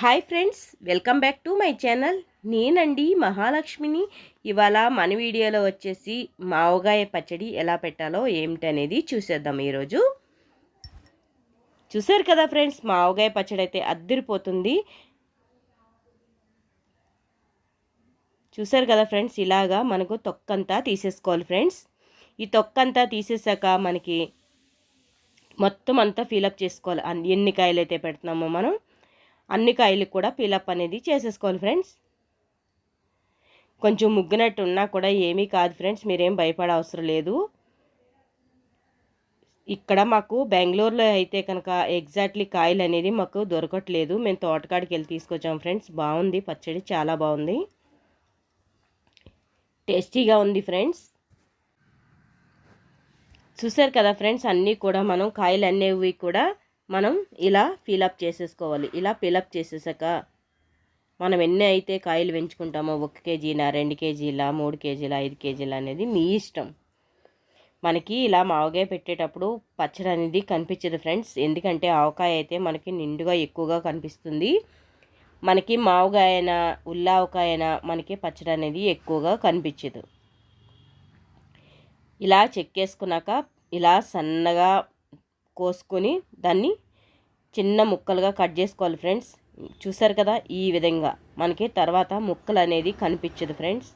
Hi friends, welcome back to my channel. నేనండి మహాలక్ష్మిని. ఇవాళ మన వీడియోలో వచ్చేసి మావగాయ పచ్చడి ఎలా పెట్టాలో ఏమిటనేది చూసేద్దాం. ఈరోజు చూసారు కదా ఫ్రెండ్స్, మావగాయ పచ్చడి అయితే అద్దరిపోతుంది. చూసారు కదా ఫ్రెండ్స్, ఇలాగా మనకు తొక్కంతా తీసేసుకోవాలి ఫ్రెండ్స్. ఈ తొక్కంతా తీసేసాక మనకి మొత్తం అంతా ఫిలప్ చేసుకోవాలి. ఎన్ని కాయలు అయితే పెడుతున్నామో మనం అన్ని కాయలు కూడా పీలప్ అనేది చేసేసుకోవాలి ఫ్రెండ్స్. కొంచెం ముగ్గినట్టు ఉన్నా కూడా ఏమీ కాదు ఫ్రెండ్స్, మీరేం భయపడే అవసరం లేదు. ఇక్కడ మాకు బెంగళూరులో అయితే కనుక ఎగ్జాక్ట్లీ కాయలు అనేది మాకు దొరకట్లేదు. మేము తోటకాడికి వెళ్ళి తీసుకొచ్చాం ఫ్రెండ్స్. బాగుంది పచ్చడి, చాలా బాగుంది, టేస్టీగా ఉంది ఫ్రెండ్స్. చూసారు కదా ఫ్రెండ్స్, అన్నీ కూడా మనం కాయలు అనేవి కూడా మనం ఇలా ఫిలప్ చేసేసుకోవాలి. ఇలా ఫిలప్ చేసేసాక మనం ఎన్ని అయితే కాయలు పెంచుకుంటామో 1 కేజీనా 2 కేజీల 3 కేజీల 5 కేజీల అనేది మీ ఇష్టం. మనకి ఇలా మావగాయ పెట్టేటప్పుడు పచ్చడి అనేది కనిపించదు ఫ్రెండ్స్, ఎందుకంటే ఆవకాయ అయితే మనకి నిండుగా ఎక్కువగా కనిపిస్తుంది. మనకి మావగాయన ఉల్లావకాయన మనకి పచ్చడి అనేది ఎక్కువగా కనిపించదు. ఇలా చెక్కేసుకున్నాక ఇలా సన్నగా కోసుకొని దాన్ని చిన్న ముక్కలుగా కట్ చేసుకోవాలి ఫ్రెండ్స్. చూసారు కదా, ఈ విధంగా మనకి తర్వాత ముక్కలు అనేది కనిపించదు ఫ్రెండ్స్.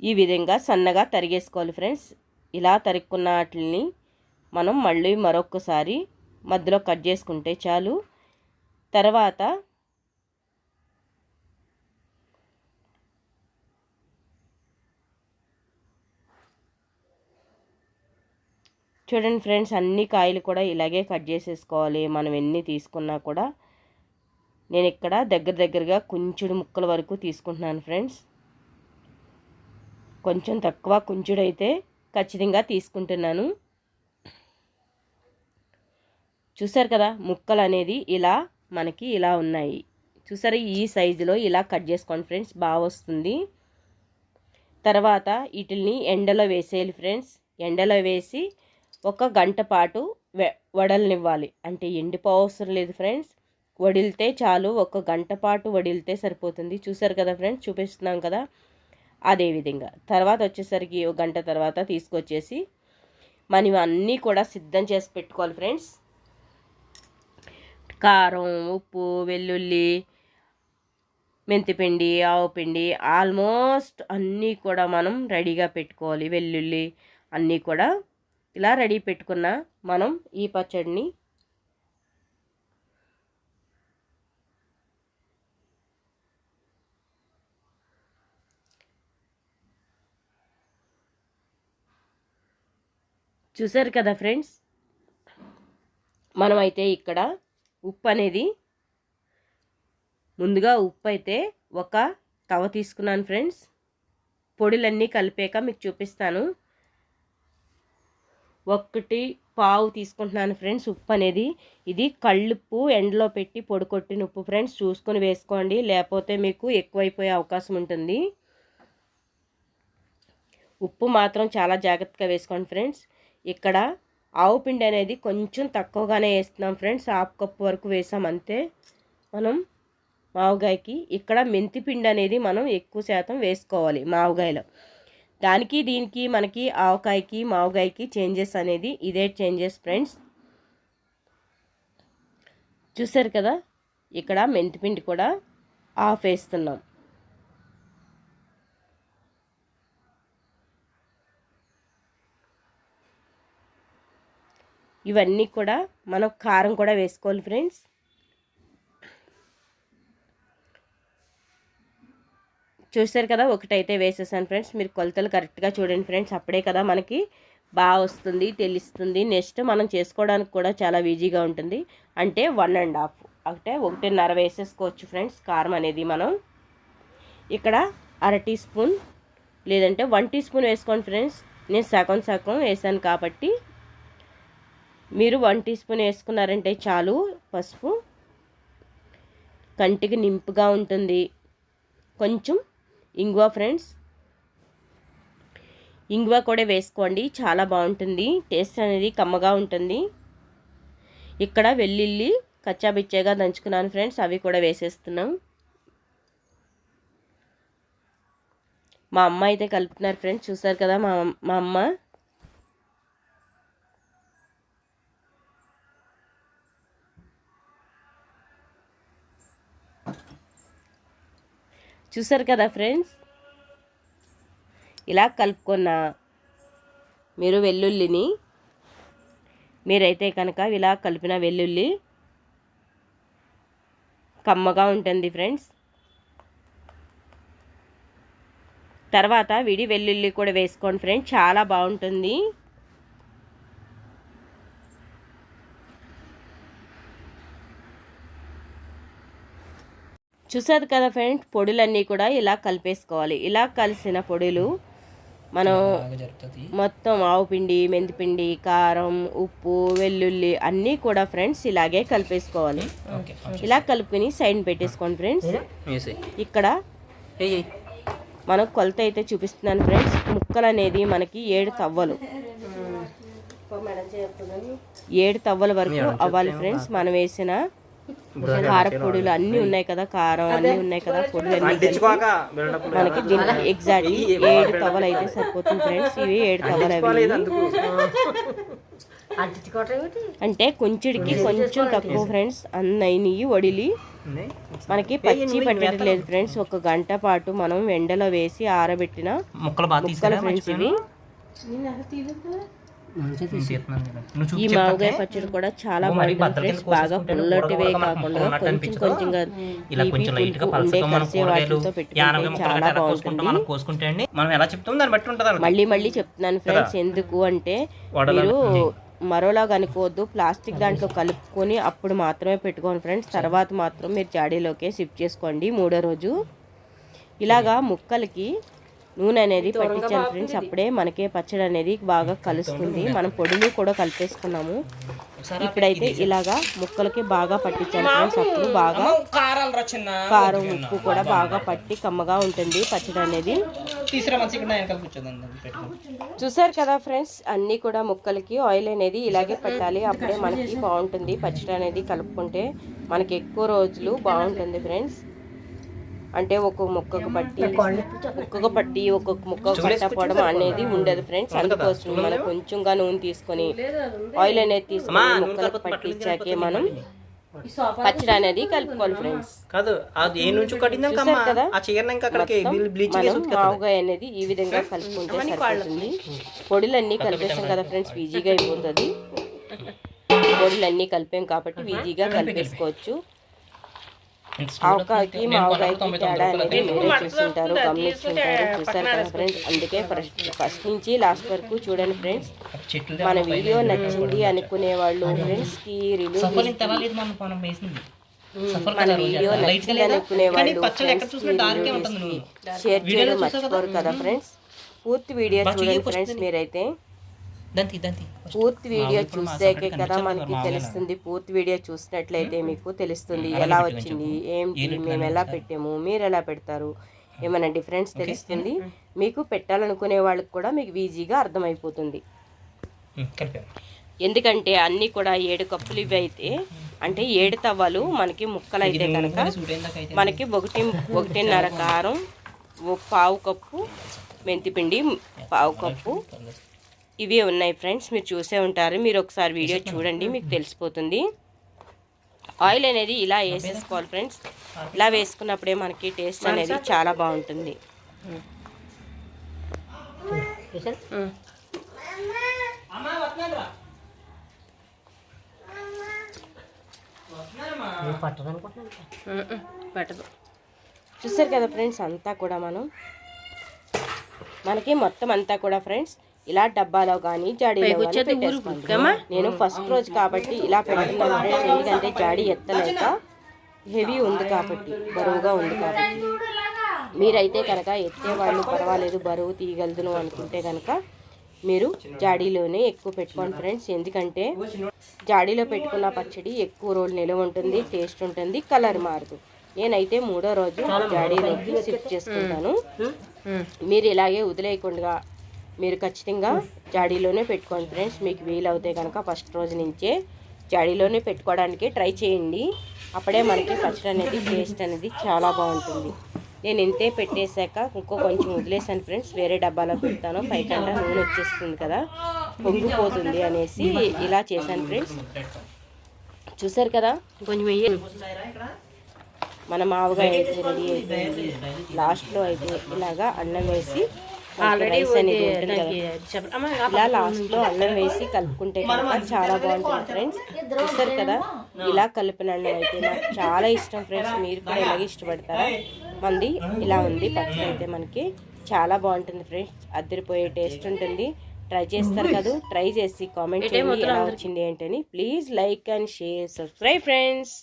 ఈ విధంగా సన్నగా తరిగేసుకోవాలి ఫ్రెండ్స్. ఇలా తరుక్కున్న వాటిని మనం మళ్ళీ మరొకసారి మధ్యలో కట్ చేసుకుంటే చాలు. తర్వాత చూడండి ఫ్రెండ్స్, అన్ని కాయలు కూడా ఇలాగే కట్ చేసేసుకోవాలి. మనం ఎన్ని తీసుకున్నా కూడా నేను ఇక్కడ దగ్గరగా కొంచెం ముక్కల వరకు తీసుకుంటున్నాను ఫ్రెండ్స్. కొంచెం తక్కువ కొంచెడైతే ఖచ్చితంగా తీసుకుంటున్నాను. చూసారు కదా, ముక్కలు అనేది ఇలా మనకి ఇలా ఉన్నాయి. చూసారు, ఈ సైజులో ఇలా కట్ చేసుకోండి ఫ్రెండ్స్, బాగా వస్తుంది. తర్వాత వీటిని ఎండలో వేసేయాలి ఫ్రెండ్స్. ఎండలో వేసి 1 గంట పాటు వడలనివ్వాలి. అంటే ఎండిపోవసరం లేదు ఫ్రెండ్స్, వడిలితే చాలు. 1 గంట పాటు వడిలితే సరిపోతుంది. చూసారు కదా ఫ్రెండ్స్, చూపిస్తున్నాం కదా. అదేవిధంగా తర్వాత వచ్చేసరికి 1 గంట తర్వాత తీసుకొచ్చేసి మనం అన్నీ కూడా సిద్ధం చేసి పెట్టుకోవాలి ఫ్రెండ్స్. కారం, ఉప్పు, వెల్లుల్లి, మెంతిపిండి, ఆవుపిండి, ఆల్మోస్ట్ అన్నీ కూడా మనం రెడీగా పెట్టుకోవాలి. వెల్లుల్లి అన్నీ కూడా ఇలా రెడీ పెట్టుకున్న మనం ఈ పచ్చడిని చూసారు కదా ఫ్రెండ్స్. మనమైతే ఇక్కడ ఉప్పు అనేది ముందుగా ఉప్పు అయితే 1 తవ తీసుకున్నాను ఫ్రెండ్స్. పొడులన్నీ కలిపాక మీకు చూపిస్తాను. 1.5 తీసుకుంటున్నాను ఫ్రెండ్స్ ఉప్పు అనేది. ఇది కళ్ళుప్పు, ఎండలో పెట్టి పొడి కొట్టిన ఉప్పు ఫ్రెండ్స్. చూసుకొని వేసుకోండి, లేకపోతే మీకు ఎక్కువైపోయే అవకాశం ఉంటుంది. ఉప్పు మాత్రం చాలా జాగ్రత్తగా వేసుకోండి ఫ్రెండ్స్. ఇక్కడ ఆవు పిండి అనేది కొంచెం తక్కువగానే వేస్తున్నాం ఫ్రెండ్స్. 1/2 కప్పు వరకు వేసాం అంతే మనం మావగాయకి. ఇక్కడ మెంతి పిండి అనేది మనం ఎక్కువ శాతం వేసుకోవాలి మావగాయలో. దానికి దీనికి మనకి ఆవకాయకి మావగాయకి చేంజెస్ అనేది ఇదే చేంజెస్ ఫ్రెండ్స్. చూసారు కదా, ఇక్కడ మెంతిపిండి కూడా ఆఫ్ వేస్తున్నాం. ఇవన్నీ కూడా మనం కారం కూడా వేసుకోవాలి ఫ్రెండ్స్. చూసారు కదా, ఒకటైతే వేసేసాను ఫ్రెండ్స్. మీరు కొలతలు కరెక్ట్గా చూడండి ఫ్రెండ్స్, అప్పుడే కదా మనకి బాగా వస్తుంది, తెలుస్తుంది. నెక్స్ట్ మనం చేసుకోవడానికి కూడా చాలా ఈజీగా ఉంటుంది. అంటే 1.5 అంటే 1.5 వేసేసుకోవచ్చు ఫ్రెండ్స్ కారం అనేది. మనం ఇక్కడ 1/2 టీ స్పూన్ లేదంటే 1 టీ స్పూన్ వేసుకోండి ఫ్రెండ్స్. నేను సగం వేసాను కాబట్టి మీరు 1 టీ స్పూన్ వేసుకున్నారంటే చాలు. పసుపు కంటికి నింపుగా ఉంటుంది. కొంచెం ఇంగువ ఫ్రెండ్స్, ఇంగువ కూడా వేసుకోండి, చాలా బాగుంటుంది. టేస్ట్ అనేది కమ్మగా ఉంటుంది. ఇక్కడ వెల్లుల్లి కచ్చాబిచ్చేగా దంచుకున్నాను ఫ్రెండ్స్, అవి కూడా వేసేస్తున్నాం. మా అమ్మ అయితే కలుపుతున్నారు ఫ్రెండ్స్, చూసారు కదా మా అమ్మ. చూసారు కదా ఫ్రెండ్స్, ఇలా కలుపుకున్న మీరు వెల్లుల్లిని, మీరైతే కనుక ఇలా కలిపిన వెల్లుల్లి కమ్మగా ఉంటుంది ఫ్రెండ్స్. తర్వాత విడి వెల్లుల్లి కూడా వేసుకోండి ఫ్రెండ్స్, చాలా బాగుంటుంది. చూసారు కదా ఫ్రెండ్స్, పొడులన్నీ కూడా ఇలా కలిపేసుకోవాలి. ఇలా కలిసిన పొడులు మనం మొత్తం ఆవు పిండి, మెంతిపిండి, కారం, ఉప్పు, వెల్లుల్లి అన్నీ కూడా ఫ్రెండ్స్ ఇలాగే కలిపేసుకోవాలి. ఇలా కలుపుకొని సైడ్ పెట్టేసుకోండి ఫ్రెండ్స్. ఇక్కడ మనం కొలత అయితే చూపిస్తున్నాను ఫ్రెండ్స్. ముక్కలు అనేది మనకి 7 తవ్వలు 7 తవ్వల వరకు అవ్వాలి ఫ్రెండ్స్. మనం వేసిన కారపొడులు అన్నీ ఉన్నాయి కదా, కారం అన్నీ ఉన్నాయి కదా, పొడులు అన్నీ మనకి దీనికి ఎగ్జాక్ట్లీ 7 తవ్వలు అయితే సరిపోతుంది ఫ్రెండ్స్. ఇవి 7 తవ్వలు అవి అంటే కొంచెడికి కొంచెం తక్కువ ఫ్రెండ్స్. అన్నయ్యి వడిలి మనకి పచ్చి పట్టట్లేదు ఫ్రెండ్స్. 1 గంట పాటు మనం ఎండలో వేసి ఆరబెట్టిన ముక్కలు ఫ్రెండ్స్ ఇవి. ఈ మామిడికాయ పచ్చడి కూడా చాలా బాగుంటుంది ఫ్రెండ్స్. బాగా పుల్లటివే కాకుండా కొంచెం కొంచెంగా ఉండే కలిసే వాటితో పెట్టుకుంటే చాలా బాగుంటుంది. మళ్ళీ చెప్తున్నాను ఫ్రెండ్స్, ఎందుకు అంటే మీరు మరోలాగా అనుకోవద్దు. ప్లాస్టిక్ దాంట్లో కలుపుకొని అప్పుడు మాత్రమే పెట్టుకోండి ఫ్రెండ్స్. తర్వాత మాత్రం మీరు జాడీలోకి షిఫ్ట్ చేసుకోండి 3వ రోజు. ఇలాగా ముక్కలకి నూనె అనేది పట్టించాలి ఫ్రెండ్స్, అప్పుడే మనకి పచ్చడి అనేది బాగా కలుస్తుంది. మనం పొడులు కూడా కలిపేసుకున్నాము. ఇప్పుడైతే ఇలాగా ముక్కలకి బాగా పట్టించాలి ఫ్రెండ్స్, అప్పుడు బాగా కారం, ఉప్పు కూడా బాగా పట్టి కమ్మగా ఉంటుంది పచ్చడి అనేది. చూసారు కదా ఫ్రెండ్స్, అన్నీ కూడా ముక్కలకి ఆయిల్ అనేది ఇలాగే పెట్టాలి, అప్పుడే మనకి బాగుంటుంది పచ్చడి అనేది. కలుపుకుంటే మనకి ఎక్కువ రోజులు బాగుంటుంది ఫ్రెండ్స్. అంటే ఒక్కొక్క ముక్కకు పట్టి ఒక్కొక్క ముక్కకు పట్టపోవడం అనేది ఉండదు ఫ్రెండ్స్. అందుకోసం మనం కొంచెంగా నూనె తీసుకొని ఆయిల్ అనేది తీసుకొని ముక్కలకు పట్టించాకే మనం పచ్చడి అనేది కలుపుకోవాలి ఫ్రెండ్స్. మావుగా అనేది ఈ విధంగా కలుపుకుంటే సరిపోతుంది. పొడులన్నీ కలిపేసాం కదా ఫ్రెండ్స్, ఈజీగా అయిపోతుంది. పొడులన్నీ కలిపాం కాబట్టి ఈజీగా కలిపేసుకోవచ్చు. ఆవకాయకి మావకాయకి తేడా అనేది మీరే చూస్తుంటారు, గమనిస్తుంటారు. చూసారు కదా ఫ్రెండ్స్, అందుకే ఫస్ట్ నుంచి లాస్ట్ వరకు చూడండి ఫ్రెండ్స్. మన వీడియో నచ్చింది అనుకునే వాళ్ళు ఫ్రెండ్స్ కి మన వీడియో నచ్చింది అనుకునే వాళ్ళు షేర్ చేయడం మర్చిపోరు కదా ఫ్రెండ్స్. పూర్తి వీడియో చూడండి ఫ్రెండ్స్. మీరైతే పూర్తి వీడియో చూసాకే కదా మనకి తెలుస్తుంది. పూర్తి వీడియో చూసినట్లయితే మీకు తెలుస్తుంది ఎలా వచ్చింది, ఏంటి, మేము ఎలా పెట్టాము, మీరు ఎలా పెడతారు, ఏమైనా డిఫరెన్స్ తెలుస్తుంది. మీకు పెట్టాలనుకునే వాళ్ళకి కూడా మీకు ఈజీగా అర్థమైపోతుంది. ఎందుకంటే అన్నీ కూడా 7 కప్పులు ఇవి అయితే అంటే 7 తవ్వలు మనకి ముక్కలు అయితే కనుక మనకి 1.5 కారం, 1/4 కప్పు మెంతిపిండి, 1/4 కప్పు ఇవి ఉన్నాయి ఫ్రెండ్స్. మీరు చూసే ఉంటారు, మీరు ఒకసారి వీడియో చూడండి మీకు తెలిసిపోతుంది. ఆయిల్ అనేది ఇలా వేసేసుకోవాలి ఫ్రెండ్స్. ఇలా వేసుకున్నప్పుడే మనకి టేస్ట్ అనేది చాలా బాగుంటుంది. పట్టదు. చూసారు కదా ఫ్రెండ్స్, అంతా కూడా మనకి మొత్తం అంతా కూడా ఫ్రెండ్స్ ఇలా డబ్బాలో కానీ జాడీలో పెట్టేసుకోండి. నేను ఫస్ట్ రోజు కాబట్టి ఇలా పెడుతున్నాను ఫ్రెండ్స్, ఎందుకంటే జాడీ ఎత్తలేక హెవీ ఉంది కాబట్టి, బరువుగా ఉంది కాబట్టి. మీరైతే కనుక ఎత్తేవాళ్ళు పర్వాలేదు, బరువు తీయగలదును అనుకుంటే కనుక మీరు జాడీలోనే ఎక్కువ పెట్టుకోండి ఫ్రెండ్స్. ఎందుకంటే జాడీలో పెట్టుకున్న పచ్చడి ఎక్కువ రోజులు నిలువ ఉంటుంది, టేస్ట్ ఉంటుంది, కలర్ మారదు. నేనైతే 3వ రోజు జాడీలోకి షిఫ్ట్ చేసుకుంటాను. మీరు ఇలాగే వదిలేయకుండా మీరు ఖచ్చితంగా జాడీలోనే పెట్టుకోండి ఫ్రెండ్స్. మీకు వీలవుతే కనుక ఫస్ట్ రోజు నుంచే జాడీలోనే పెట్టుకోవడానికి ట్రై చేయండి. అప్పుడే మనకి పచ్చడి అనేది టేస్ట్ అనేది చాలా బాగుంటుంది. నేను ఇంతే పెట్టేశాక ఇంకో కొంచెం వదిలేసాను ఫ్రెండ్స్, వేరే డబ్బాలో పెడతాను. పైకంట నూనె వచ్చేస్తుంది కదా, పొంగిపోతుంది అనేసి ఇలా చేశాను ఫ్రెండ్స్. చూసారు కదా, కొంచెం మన మావుగా అయితే రెడీ అయిపోయింది. లాస్ట్లో అయితే ఇలాగా అన్నం వేసి రైస్ అనేది ఉంటుంది కదా, ఇలా లాస్ట్లో అన్నం వేసి కలుపుకుంటే కనుక చాలా బాగుంటుంది ఫ్రెండ్స్. చూస్తారు కదా, ఇలా కలిపిన అన్నం అయితే నాకు చాలా ఇష్టం ఫ్రెండ్స్. మీరు కూడా ఇలాగే ఇష్టపడతారా? మంది ఇలా ఉంది పచ్చడి అయితే మనకి చాలా బాగుంటుంది ఫ్రెండ్స్. అదిరిపోయే టేస్ట్ ఉంటుంది. ట్రై చేస్తారు కదా, ట్రై చేసి కామెంట్ చేయండి ఎలా వచ్చింది ఏంటని. Please like and share, subscribe friends.